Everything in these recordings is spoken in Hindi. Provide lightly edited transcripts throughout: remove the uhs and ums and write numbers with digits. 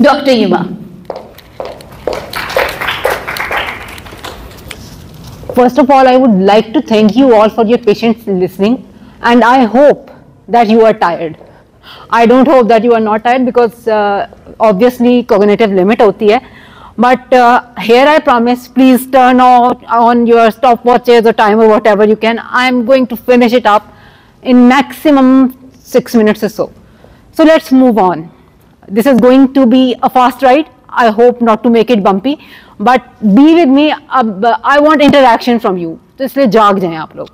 Dr. Yuma. First of all, I would like to thank you all for your patience listening, and I hope that you are tired. I don't hope that you are not tired, because obviously cognitive limit hoti hai. But here I promise, please turn on your stopwatches or timer, whatever you can. I am going to finish it up in maximum 6 minutes or so. So let's move on. This is going to be a fast ride. I hope not to make it bumpy, but be with me. I want interaction from you. तो इसलिए जाग जाएं आप लोग.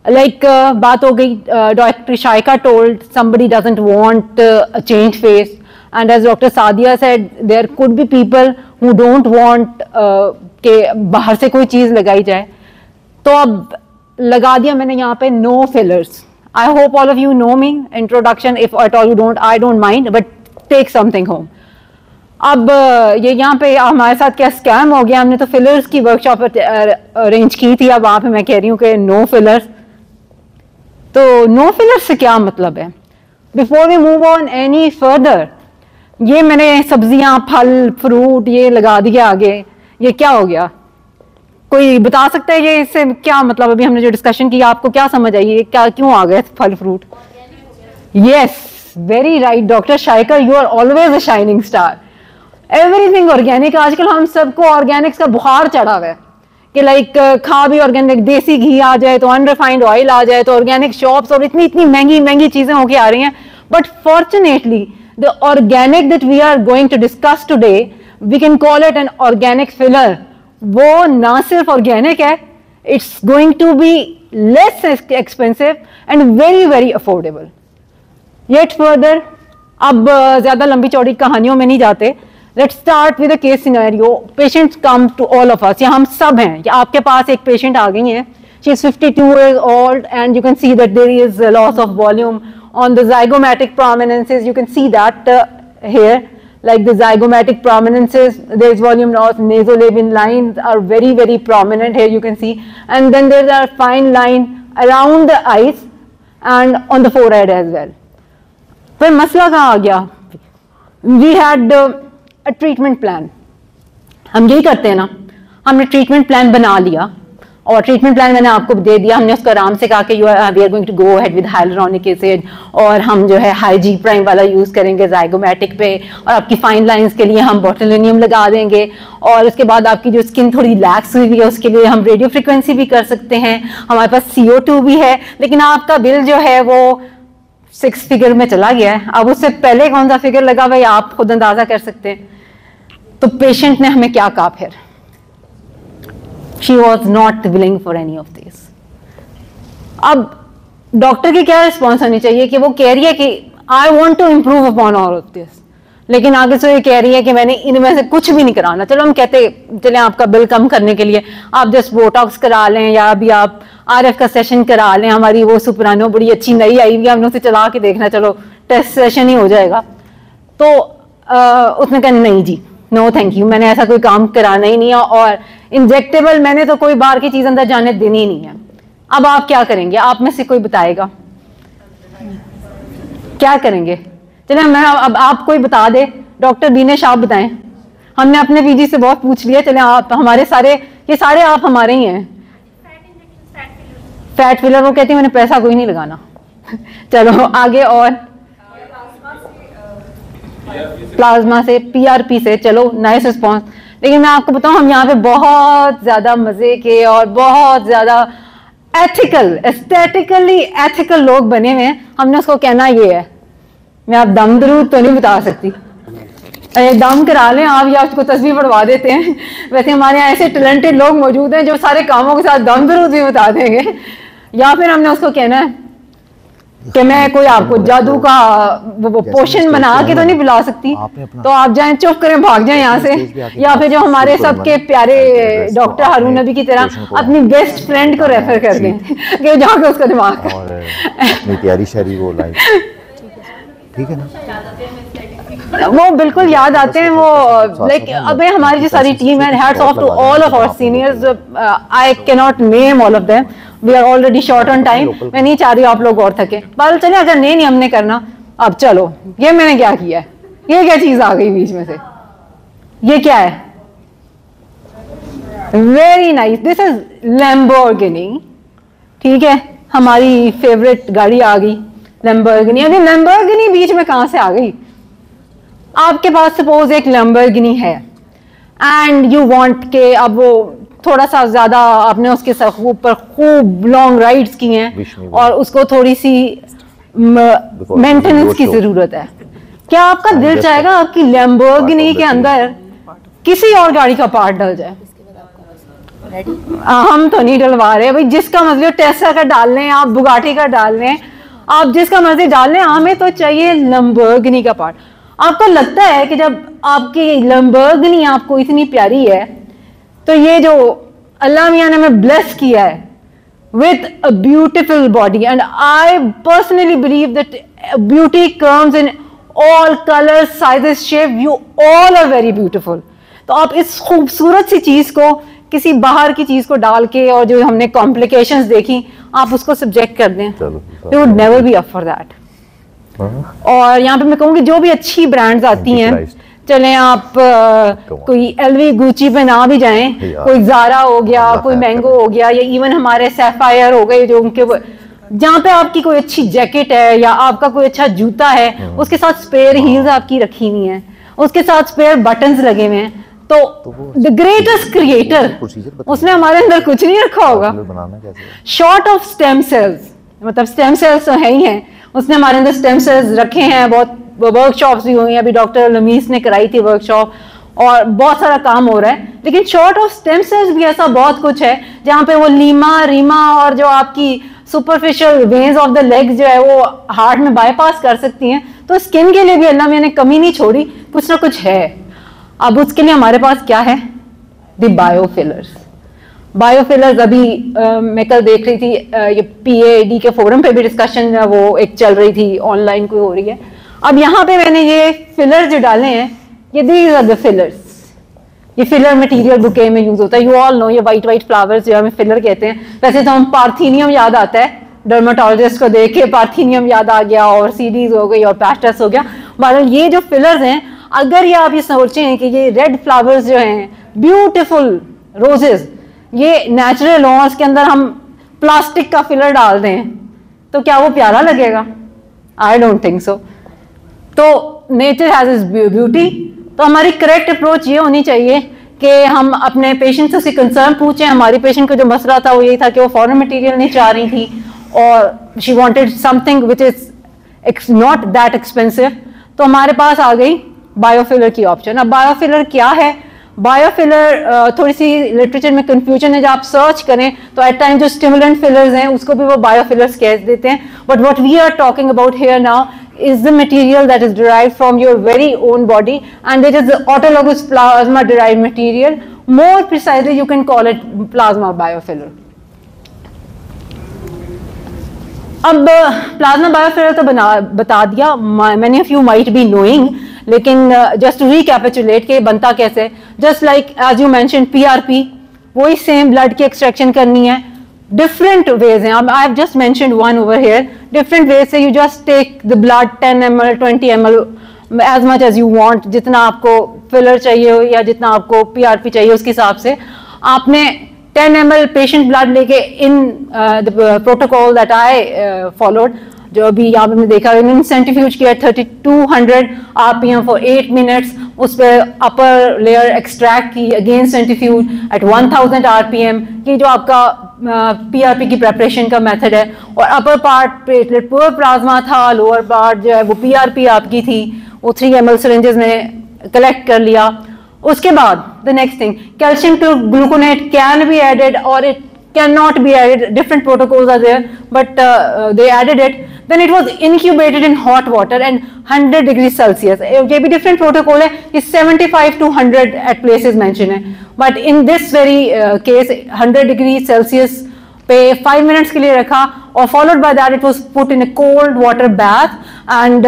Like बात हो गई, Dr. Shaika told somebody doesn't want a change face, and as Dr. Sadia said, there could be people who don't want कि बाहर से कोई चीज़ लगाई जाए. तो अब लगा दिया मैंने यहाँ पे no fillers. I hope all of you know me. Introduction, if at all you don't, I don't mind, but take something home. अब ये यहाँ पे हमारे साथ क्या स्कैम हो गया. हमने तो फिलर्स की वर्कशॉप अरेंज की थी, अब वहाँ पे मैं कह रही हूँ कि नो फिलर्स. तो नो फिलर्स से क्या मतलब है? Before we move on any further, ये मैंने सब्जियां, फल, फ्रूट ये लगा दिया आगे. ये क्या हो गया? कोई बता सकता है ये इससे क्या मतलब? अभी हमने जो डिस्कशन किया, आपको क्या समझ आई? ये क्या, क्यों आ गए फल fruit? Yes, very right doctor Shaika, you are always a shining star. Everything organic. आजकल हम सबको ऑर्गेनिक्स का बुखार चढ़ा हुआ है कि लाइक खा भी ऑर्गेनिक, देसी घी आ जाए तो अनरिफाइंड ऑयल आ जाए तो ऑर्गेनिक शॉप्स, और इतनी इतनी महंगी महंगी चीजें होके आ रही हैं. But fortunately the organic that we are going to discuss today, we can call it an organic filler. वो ना सिर्फ ऑर्गेनिक है, it's going to be less expensive and very very affordable. Yet further, अब ज्यादा लंबी चौड़ी कहानियों में नहीं जाते. Let's start with a case scenario. Patients come to all of us. या हम सब हैं. या आपके पास एक patient आ गई है. She is 52 years old and you can see that there is a loss of volume on the zygomatic prominences. You can see that here, like the zygomatic prominences, there is volume loss. Nasolabial lines are very very prominent here. You can see, and then there is a fine line around the eyes and on the forehead as well. फिर मसला कहाँ आ गया? We had a treatment plan. हम यही करते हैं ना, हमने ट्रीटमेंट प्लान बना लिया और ट्रीटमेंट प्लान मैंने आपको दे दिया. हमने उसको आराम से कहा कि we are going to go ahead with hyaluronic acid, और हम जो है हाई जी प्राइम वाला यूज़ करेंगे ज़ाइगोमैटिक पे, और आपकी फाइन लाइंस के लिए हम बोटुलिनियम लगा देंगे, और उसके बाद आपकी जो स्किन थोड़ी रिलैक्स हुई है उसके लिए हम रेडियो फ्रिक्वेंसी भी कर सकते हैं. हमारे पास CO2 भी है. लेकिन आपका बिल जो है वो 6 फिगर में चला गया है. अब उससे पहले कौन सा फिगर लगा भाई, आप खुद अंदाजा कर सकते हैं. तो पेशेंट ने हमें क्या कहा फिर? She was not willing for any of this. अब डॉक्टर की क्या रिस्पॉन्स होनी चाहिए कि वो कह रही है कि I want to improve upon all of this, लेकिन आगे से ये कह रही है कि मैंने इनमें से कुछ भी नहीं कराना. चलो हम कहते चले आपका बिल कम करने के लिए आप जस्ट बोटॉक्स करा लें, या अभी आप RF का सेशन करा लें. हमारी वो सुपरानो बड़ी अच्छी नई आई हुई है, हमने उसे चला के देखना, चलो टेस्ट सेशन ही हो जाएगा. तो उसने कहा नहीं जी, नो थैंक यू, मैंने ऐसा कोई काम कराना ही नहीं है, और इंजेक्टेबल मैंने तो कोई बाहर की चीज अंदर जाने देनी ही नहीं है. अब आप क्या करेंगे? आप में से कोई बताएगा क्या करेंगे? चले मैं अब आप कोई बता दे. डॉक्टर दिनेश आप बताएं. हमने अपने PG से बहुत पूछ लिया. चले आप हमारे सारे, ये सारे आप हमारे ही हैं. फैट फिलर, वो कहती है मैंने पैसा कोई नहीं लगाना. चलो आगे. और प्लाज्मा से, PRP से, चलो नाइस रिस्पॉन्स. लेकिन मैं आपको बताऊं, हम यहाँ पे बहुत ज्यादा मजे के और बहुत ज्यादा एथिकल, एस्थेटिकली एथिकल लोग बने हुए हैं. हमने उसको कहना ये है. मैं आप दम दरूद तो नहीं बता सकती, दम करा लें आप, या उसको तस्वीर पढ़वा देते हैं. वैसे हमारे यहाँ ऐसे टैलेंटेड लोग मौजूद हैं जो सारे कामों के साथ दम दरूद भी बता देंगे. या फिर हमने उसको कहना है कि मैं कोई आपको जादू का वो पोशन बना के तो नहीं बुला सकती, तो आप जाएं, चुप करें, भाग जाएं यहाँ से. या फिर जो हमारे सबके प्यारे डॉक्टर हारून नबी की तरह अपनी बेस्ट फ्रेंड को रेफर कर दें कि जाके उसका दिमाग तैयारी शरी वो लाइन. ठीक है ना, वो बिल्कुल याद आते हैं. वो लाइक अबे हमारी जो सारी टीम है, hats off to all of our seniors. I can not name all of them, we are already short on time. मैं नहीं चाह रही आप लोग और थके. बाल चले, अगर नहीं हमने करना. अब चलो, ये मैंने क्या किया है, ये क्या चीज आ गई बीच में से? ये क्या है? Very nice, this is Lamborghini. ठीक है, हमारी फेवरेट गाड़ी आ गई लैम्बोर्गिनी। अभी लैम्बोर्गिनी बीच में कहां से आ गई? आपके पास सपोज एक लैम्बोर्गिनी है एंड यू वांट के अब वो थोड़ा सा ज्यादा आपने उसके ऊपर खूब लॉन्ग राइड्स की हैं और उसको थोड़ी सी मेंटेनेंस की जरूरत है। क्या आपका दिल चाहेगा आपकी लैम्बोर्गिनी के अंदर किसी और गाड़ी का पार्ट डल जाए? हम तो नहीं डलवा रहे भाई, जिसका मतलब टेस्ला का डाल लें आप, बुगाटी का डाल लें आप, जिसका मर्जी डाल लें, हमें तो चाहिए लैम्बोर्गिनी का पार्ट। आपको लगता है कि जब आपकी लैम्बोर्गिनी आपको इतनी प्यारी है तो ये जो अल्लाह मियां ने हमें ब्लेस किया है with a beautiful body, and I personally believe that beauty comes in all colors, sizes, shape. You all are very beautiful. तो आप इस खूबसूरत सी चीज को किसी बाहर की चीज को डाल के और जो हमने कॉम्प्लिकेशंस देखी आप उसको सब्जेक्ट कर दें, you would never be up for that. और यहाँ पे मैं कहूँगी जो भी अच्छी ब्रांड्स आती हैं, चलें आप कोई एलवी गुची पे ना भी जाएं, कोई ज़ारा हो गया, कोई मैंगो हो गया, या इवन हमारे सैफायर हो गए जो उनके, जहाँ पे आपकी कोई अच्छी जैकेट है या आपका कोई अच्छा जूता है उसके साथ स्पेयर हील्स आपकी रखी हुई हैं, उसके साथ स्पेयर बटन्स लगे हुए हैं, तो द ग्रेटेस्ट क्रिएटर उसने हमारे अंदर कुछ नहीं रखा होगा शॉर्ट ऑफ स्टेम सेल्स। मतलब स्टेम सेल्स तो है ही हैं, उसने हमारे अंदर स्टेम सेल्स रखे हैं। बहुत वर्कशॉप्स भी हुई हैं, अभी डॉक्टर लमीस ने कराई थी वर्कशॉप, और बहुत सारा काम हो रहा है। लेकिन शॉर्ट ऑफ स्टेम सेल्स भी ऐसा बहुत कुछ है जहाँ पे वो लीमा रीमा और जो आपकी superficial veins of the legs जो है वो हार्ट में बाईपास कर सकती हैं। तो स्किन के लिए भी अल्लाह मैंने कमी नहीं छोड़ी, कुछ ना कुछ है। अब उसके लिए हमारे पास क्या है? द बायोफिलर्स। बायोफिलर्स अभी मैं कल देख रही थी, ये PAD के फोरम पे भी डिस्कशन वो एक चल रही थी, ऑनलाइन कोई हो रही है। अब यहाँ पे मैंने ये फिलर जो डाले हैं, ये दीज आर द फिलर्स। ये फिलर मटेरियल बुके में यूज होता है। यू ऑल नो ये वाइट वाइट फ्लावर्स जो हमें फिलर कहते हैं। वैसे तो हम पार्थीनियम याद आता है, डर्माटोलॉजिस्ट को देख के पार्थीनियम याद आ गया, और सीडीज हो गई और पैस्टस हो गया। बट ये जो फिलर्स हैं, अगर ये आप ये सोचें कि ये रेड फ्लावर्स जो हैं, ब्यूटिफुल रोजेस, ये नेचुरल हो, उसके अंदर हम प्लास्टिक का फिलर डाल दें तो क्या वो प्यारा लगेगा? I don't think so. तो नेचर हैज इज ब्यूटी। तो हमारी करेक्ट अप्रोच ये होनी चाहिए कि हम अपने पेशेंट से उसकी कंसर्न पूछें। हमारी पेशेंट का जो मसला था वो यही था कि वो फॉरेन मटेरियल नहीं चाह रही थी और she wanted something which is not that expensive. तो हमारे पास आ गई बायोफिलर की ऑप्शन। अब बायोफिलर क्या है? बायोफिलर थोड़ी सी लिटरेचर में कंफ्यूजन है। जब आप सर्च करें तो एट टाइम जो स्टिमुलेंट फिलर्स हैं उसको भी वो बायोफिलर्स कह देते हैं। But what we are talking about here now is the material that is derived from your very own body, and it is the autologous plasma derived material. More precisely you can call it plasma biofiller. अब प्लाज्मा बायोफिलर तो बता दिया, many of you might be knowing, लेकिन just to recapitulate के बनता कैसे, just like as you mentioned PRP, वही सेम ब्लड की एक्सट्रैक्शन करनी है। Different ways हैं, I have just mentioned one over here. Different ways से you just take the blood 10 ml, 20 ml, as much as you want, जितना आपको फिलर चाहिए हो या जितना आपको PRP चाहिए उसके हिसाब से आपने 10 ml पेशेंट ब्लड लेके in the protocol that I followed, जो अभी यहाँ पे मैं देखा मैंने सेंट्रीफ्यूज किया 3200 RPM फॉर 8 मिनट्स, उस पर अपर लेयर एक्सट्रैक्ट की, अगेन सेंट्रीफ्यूज एट 1000 RPM। ये जो आपका PRP की प्रेपरेशन का मेथड है। और upper part platelet poor plasma था, लोअर पार्ट जो है वो PRP आपकी थी, वो 3 ml सिरिंजेस में कलेक्ट कर लिया। उसके बाद the next thing, calcium to gluconate can be added और it cannot be added. Different protocols are there, but they added it. Then it was incubated in hot water and 100 degrees Celsius. ये भी different protocol है, ये 75 to 100 at places mention है, but in this very case 100 degrees Celsius पे 5 minutes के लिए रखा, और followed by that it was put in a cold water bath, and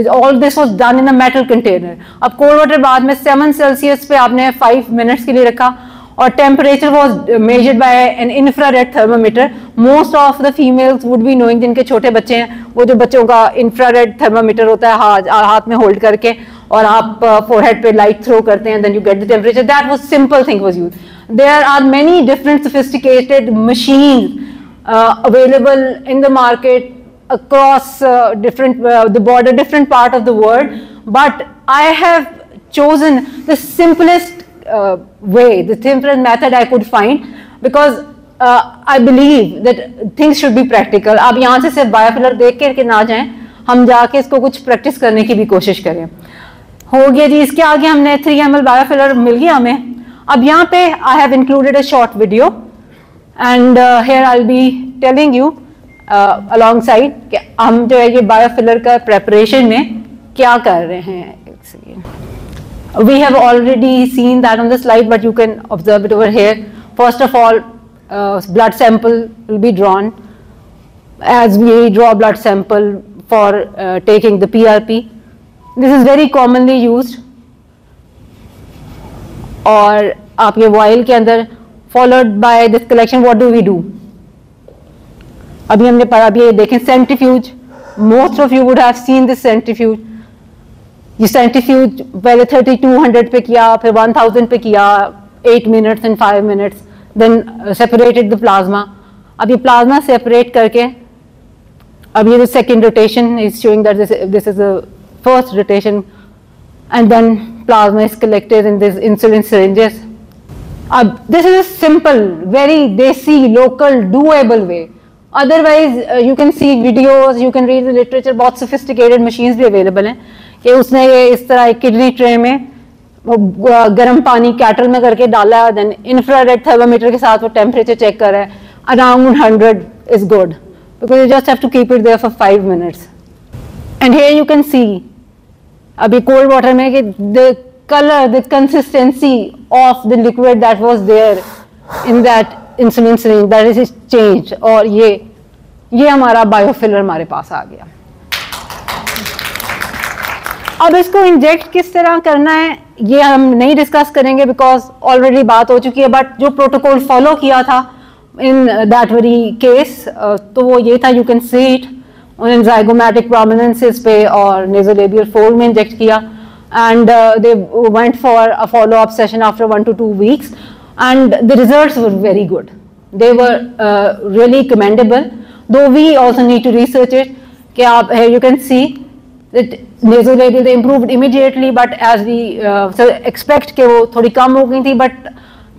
all this was done in a metal container. अब cold water bath में 7 Celsius पे आपने 5 minutes के लिए रखा, और temperature was measured by an infrared thermometer. Most of the females would be knowing, जिनके छोटे बच्चे हैं, वो जो बच्चों का इंफ्रारेड थर्मामीटर होता है हाथ में होल्ड करके, और आप फोरहेड पे लाइट थ्रो करते हैं, then you get the temperature. That was simple thing was used. There are many different sophisticated machines available in the market across the border, different part of the world. But I have chosen the simplest way, the simplest method I could find, because I believe that things should be practical. आप यहाँ से सिर्फ बायोफिलर देख के ना जाएं, हम जाके इसको कुछ प्रैक्टिस करने की भी कोशिश करें. हो गया जी. इसके आगे हमने 3 ml बायोफिलर मिल गया हमें. अब यहाँ पे I have included a short video, and here I'll be telling you alongside कि हम जो है ये बायोफिलर का preparation में क्या कर रहे हैं. We have already seen that on the slide, but you can observe it over here. First of all, blood sample will be drawn, as we draw blood sample for taking the PRP. This is very commonly used. और आप ये वाइल के अंदर followed by this collection, what do we do. अभी हमने पढ़ा, अभी ये देखें centrifuge. Most of you would have seen this centrifuge. ये सेंट्रीफ्यूज पहले 3200 पे किया, फिर 1000 पे किया, 8 minutes and 5 minutes, then separated the plasma. अब ये प्लाज्मा सेपरेट करके, अब ये जो second rotation is showing that this is the first rotation, and then plasma is collected in these insulin syringes. This is a simple, very desi, local, doable way. Otherwise, you can see videos, you can read the literature. बहुत sophisticated machines भी available हैं कि उसने ये इस तरह एक किडनी ट्रे में गर्म पानी कैटल में करके डाला, then infrared thermometer के साथ वो टेम्परेचर चेक कर रहा है. Around 100 is good because you just have to keep it there for 5 minutes. And here you can see अभी कोल्ड वाटर में कि the colour, the consistency of the liquid that was there in that insulin syringe, that is change. और ये हमारा बायोफिलर हमारे पास आ गया. अब इसको इंजेक्ट किस तरह करना है ये हम नहीं डिस्कस करेंगे बिकॉज ऑलरेडी बात हो चुकी है. बट जो प्रोटोकॉल फॉलो किया था इन दैट वेरी केस, तो वो ये था, यू कैन सी इट, उन्होंने zygomatic prominences पे और nasolabial fold में इंजेक्ट किया, and they went for a follow-up session after 1 to 2 weeks, and the results were very good. They were really commendable, though we also need to research it. कि आप here you can see that nasolabial they improved immediately, but as we expect कि वो थोड़ी कम हो गई थी, but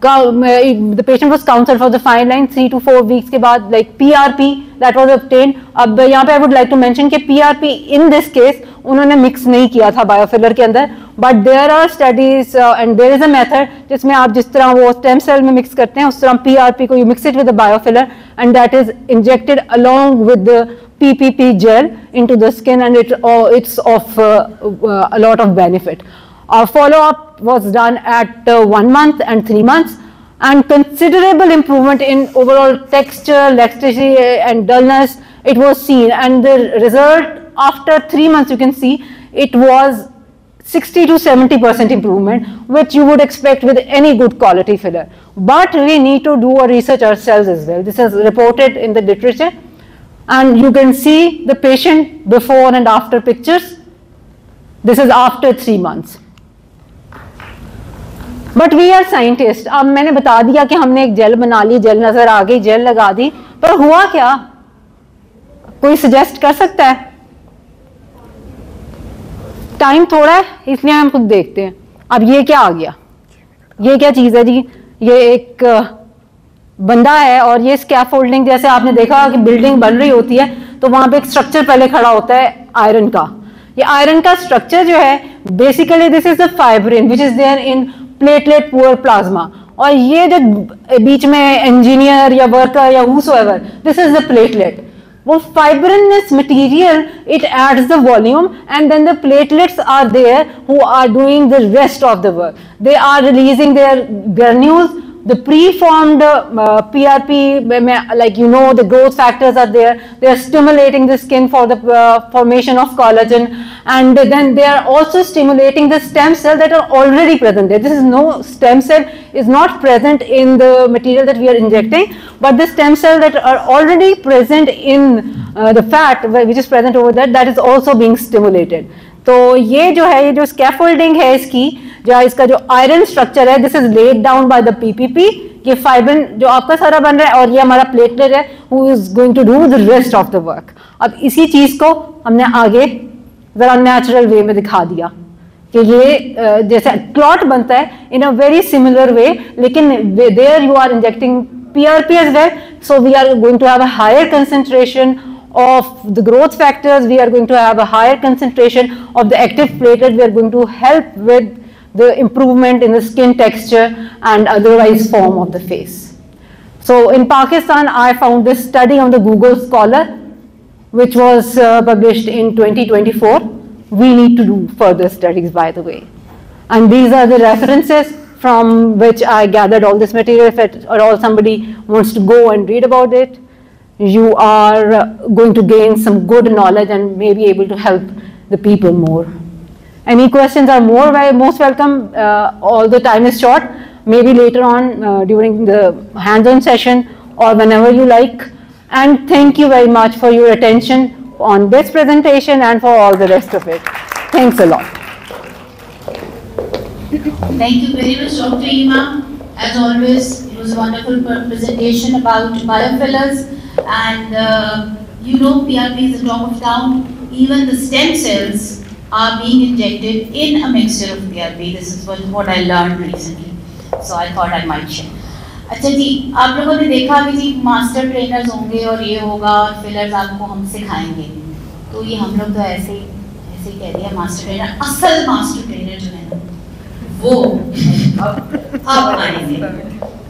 the patient was counseled for the fine line 3 to 4 weeks के बाद, like PRP that was obtained. अब यहाँ पे I would like to mention कि PRP in this case उन्होंने mix नहीं किया था बायोफिलर के अंदर, but there are studies and there is a method जिसमें आप जिस तरह वो stem cell में mix करते हैं उस तरह PRP को you mix it with the biofiller and that is injected along with the PPP gel into the skin, and it's of a lot of benefit. Our follow-up was done at 1 month and 3 months, and considerable improvement in overall texture, laxity and dullness it was seen, and the result after 3 months you can see it was 60 to 70% improvement, which you would expect with any good quality filler. But we need to do a research ourselves as well. This is reported in the literature, and you can see the patient before and after pictures. This is after 3 months. But we are scientists. अब मैंने बता दिया कि हमने एक जेल बना ली, जेल नजर आ गई, जेल लगा दी, पर हुआ क्या? कोई सजेस्ट कर सकता है? टाइम थोड़ा है इसलिए हम खुद देखते हैं. अब ये क्या आ गया? ये क्या चीज है जी? ये एक बंदा है और ये स्कैफोल्डिंग, जैसे आपने देखा कि बिल्डिंग बन रही होती है तो वहां पे एक स्ट्रक्चर पहले खड़ा होता है आयरन का. ये आयरन का स्ट्रक्चर जो है basically this is the fibrin which is there in platelet poor plasma, और ये जो बीच में इंजीनियर या वर्कर या whosoever, this is the platelet. वो fibrinous material, it adds the volume, and then the platelets are there who are doing the rest of the work. They are releasing their granules the preformed PRP, like you know, the growth factors are there. They are stimulating the skin for the formation of collagen, and then they are also stimulating the stem cells that are already present there. This is no stem cell is not present in the material that we are injecting, but the stem cells that are already present in the fat which is present over there, that is also being stimulated. तो ये जो है, ये जो स्कैफोल्डिंग है इसकी, जो इसका जो आयरन स्ट्रक्चर है, this is laid down by the PPP, ये फाइब्रिन जो आपका सारा बन रहा है, और ये हमारा प्लेटलेट है who is going to do the rest of the work. अब इसी चीज को हमने आगे जरा नेचुरल वे में दिखा दिया कि ये जैसे क्लॉट बनता है इन अ वेरी सिमिलर वे, लेकिन there you are injecting PRP as well, so we are going to have a higher concentration of the growth factors, we are going to have a higher concentration of the active platelet, we are going to help with the improvement in the skin texture and otherwise form of the face. So in Pakistan, I found this study on the Google Scholar, which was published in 2024. We need to do further studies, by the way. And these are the references from which I gathered all this material. If at all somebody wants to go and read about it, you are going to gain some good knowledge and may be able to help the people more. Any questions are most welcome. All the time is short. Maybe later on during the hands-on session or whenever you like. And thank you very much for your attention on this presentation and for all the rest of it. Thanks a lot. Thank you very much, Dr. Ima. As always, it was a wonderful presentation about biofillers. And you know, PRP is the talk of town. Even the stem cells are being injected in a mixture of PRP. This is what I learned recently. So I thought I might share. अच्छा जी, आप लोगों ने देखा कि जी मास्टर ट्रेनर्स होंगे और ये होगा और फिलर्स आपको हम सिखाएंगे. तो ये हम लोग तो ऐसे ही कह दिया मास्टर ट्रेनर. असल मास्टर ट्रेनर जो है ना, वो अब आएंगे.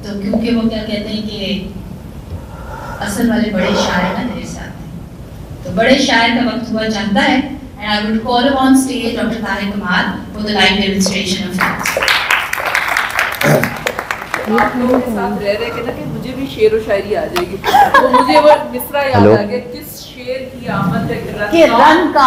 तो क्योंकि वो क्या कहते हैं कि असल वाले बड़े शायर ना मेरे साथ हैं, तो बड़े शायर का वक्त हुआ जाता है. And I will call on stage Dr. Tahir Kamal for the live demonstration of dance. आप लोगों के साथ रह रहे के ना कि मुझे भी शेर व शायरी आ जाएगी, तो मुझे वो मिसरा याद आ गया, किस शेर की आमद है कि रन का